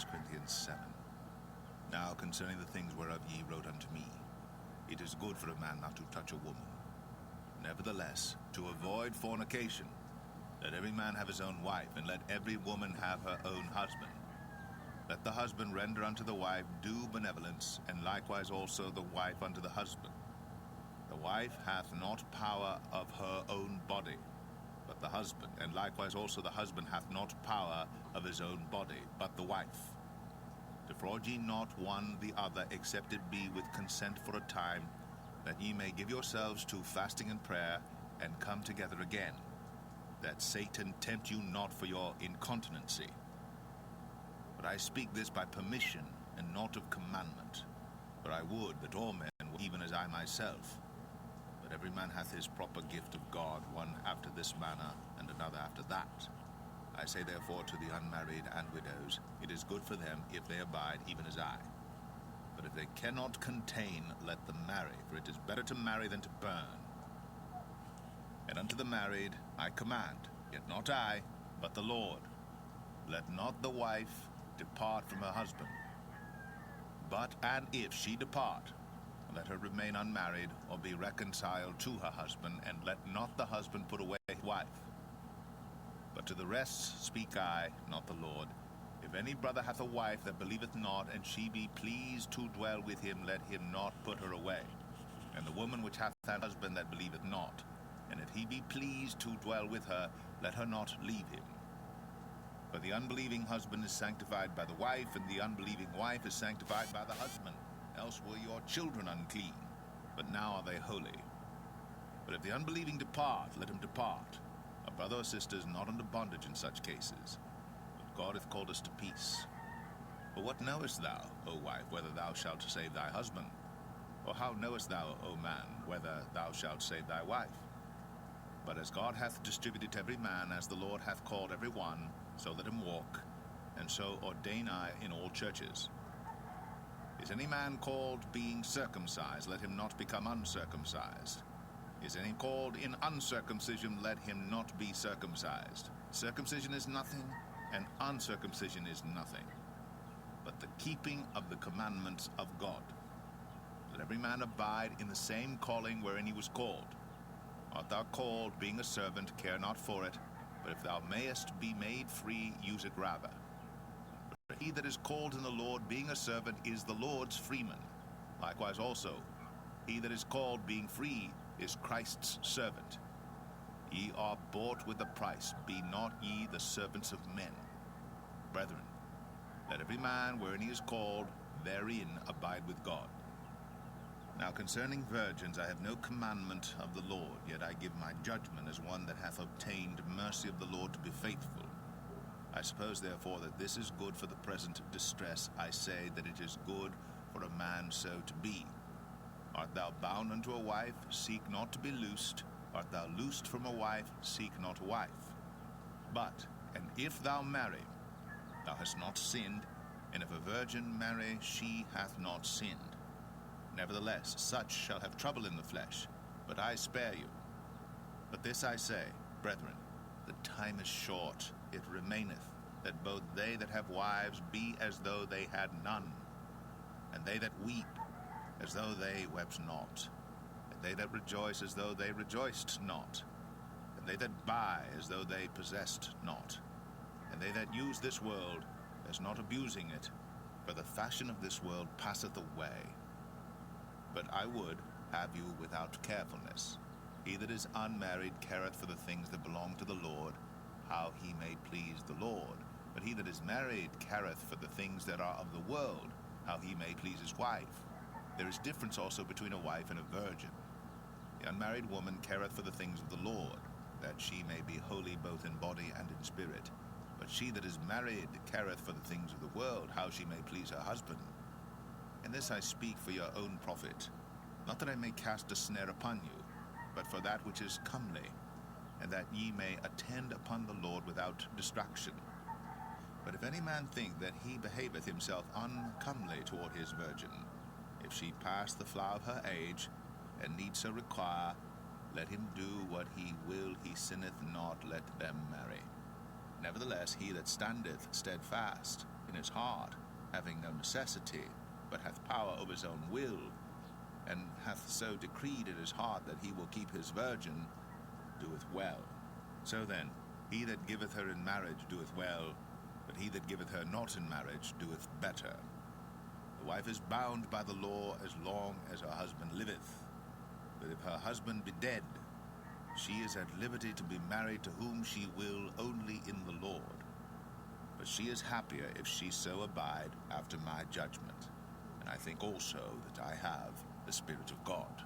Corinthians 7. Now concerning the things whereof ye wrote unto me, it is good for a man not to touch a woman. Nevertheless, to avoid fornication, let every man have his own wife, and let every woman have her own husband. Let the husband render unto the wife due benevolence, and likewise also the wife unto the husband. The wife hath not power of her own body, but the husband, and likewise also the husband hath not power of his own body, but the wife. Defraud ye not one the other, except it be with consent for a time, that ye may give yourselves to fasting and prayer, and come together again, that Satan tempt you not for your incontinency. But I speak this by permission, and not of commandment. For I would that all men were even as I myself. But every man hath his proper gift of God, one after this manner, and another after that. I say therefore to the unmarried and widows, it is good for them if they abide even as I. But if they cannot contain, let them marry, for it is better to marry than to burn. And unto the married I command, yet not I, but the Lord. Let not the wife depart from her husband. But and if she depart, let her remain unmarried, or be reconciled to her husband, and let not the husband put away his wife. But to the rest speak I, not the Lord. If any brother hath a wife that believeth not, and she be pleased to dwell with him, let him not put her away. And the woman which hath a husband that believeth not, and if he be pleased to dwell with her, let her not leave him. For the unbelieving husband is sanctified by the wife, and the unbelieving wife is sanctified by the husband. Else were your children unclean, but now are they holy. But if the unbelieving depart, let him depart. A brother or sister is not under bondage in such cases, but God hath called us to peace. For what knowest thou, O wife, whether thou shalt save thy husband? Or how knowest thou, O man, whether thou shalt save thy wife? But as God hath distributed to every man, as the Lord hath called every one, so let him walk, and so ordain I in all churches. Is any man called being circumcised? Let him not become uncircumcised. Is any called in uncircumcision? Let him not be circumcised. Circumcision is nothing, and uncircumcision is nothing, but the keeping of the commandments of God. Let every man abide in the same calling wherein he was called. Art thou called, being a servant, care not for it, but if thou mayest be made free, use it rather. For he that is called in the Lord, being a servant, is the Lord's freeman. Likewise also, he that is called, being free, is Christ's servant. Ye are bought with a price, be not ye the servants of men. Brethren, let every man wherein he is called, therein abide with God. Now concerning virgins I have no commandment of the Lord, yet I give my judgment as one that hath obtained mercy of the Lord to be faithful. I suppose therefore that this is good for the present distress. I say that it is good for a man so to be. Art thou bound unto a wife? Seek not to be loosed. Art thou loosed from a wife? Seek not a wife. But, and if thou marry, thou hast not sinned, and if a virgin marry, she hath not sinned. Nevertheless, such shall have trouble in the flesh, but I spare you. But this I say, brethren, the time is short, it remaineth, that both they that have wives be as though they had none, and they that weep as though they wept not, and they that rejoice as though they rejoiced not, and they that buy as though they possessed not, and they that use this world as not abusing it, for the fashion of this world passeth away. But I would have you without carefulness. He that is unmarried careth for the things that belong to the Lord, how he may please the Lord. But he that is married careth for the things that are of the world, how he may please his wife. There is difference also between a wife and a virgin. The unmarried woman careth for the things of the Lord, that she may be holy both in body and in spirit. But she that is married careth for the things of the world, how she may please her husband. And this I speak for your own profit, not that I may cast a snare upon you, but for that which is comely, and that ye may attend upon the Lord without distraction. But if any man think that he behaveth himself uncomely toward his virgin, if she pass the flower of her age, and need so require, let him do what he will, he sinneth not, let them marry. Nevertheless, he that standeth steadfast, in his heart, having no necessity, but hath power over his own will, and hath so decreed in his heart that he will keep his virgin, doeth well. So then, he that giveth her in marriage doeth well, but he that giveth her not in marriage doeth better. The wife is bound by the law as long as her husband liveth. But if her husband be dead, she is at liberty to be married to whom she will only in the Lord. But she is happier if she so abide after my judgment. And I think also that I have the Spirit of God.